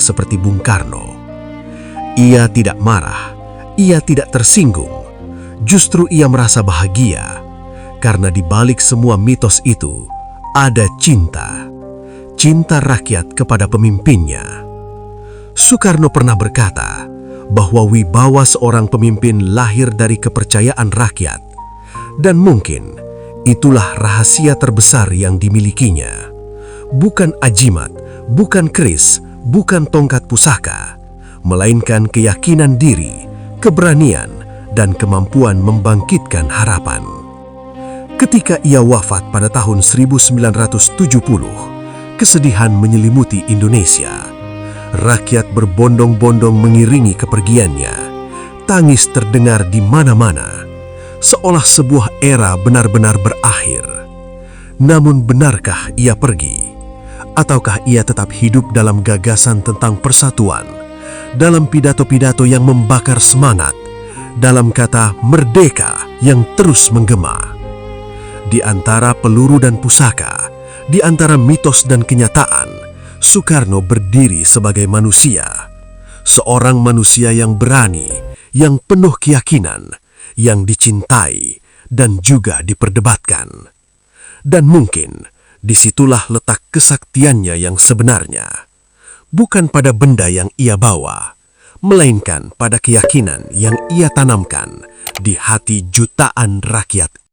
bijak seperti Bung Karno. Ia tidak marah, ia tidak tersinggung. Justru ia merasa bahagia karena di balik semua mitos itu ada cinta. Cinta rakyat kepada pemimpinnya. Soekarno pernah berkata bahwa wibawa seorang pemimpin lahir dari kepercayaan rakyat, dan mungkin itulah rahasia terbesar yang dimilikinya. Bukan ajimat, bukan keris, bukan tongkat pusaka, melainkan keyakinan diri, keberanian, dan kemampuan membangkitkan harapan. Ketika ia wafat pada tahun 1970, kesedihan menyelimuti Indonesia. Rakyat berbondong-bondong mengiringi kepergiannya. Tangis terdengar di mana-mana, seolah sebuah era benar-benar berakhir. Namun benarkah ia pergi? Ataukah ia tetap hidup dalam gagasan tentang persatuan, dalam pidato-pidato yang membakar semangat, dalam kata merdeka yang terus menggema? Di antara peluru dan pusaka, di antara mitos dan kenyataan, Soekarno berdiri sebagai manusia. Seorang manusia yang berani, yang penuh keyakinan, yang dicintai, dan juga diperdebatkan. Dan mungkin disitulah letak kesaktiannya yang sebenarnya. Bukan pada benda yang ia bawa, melainkan pada keyakinan yang ia tanamkan di hati jutaan rakyat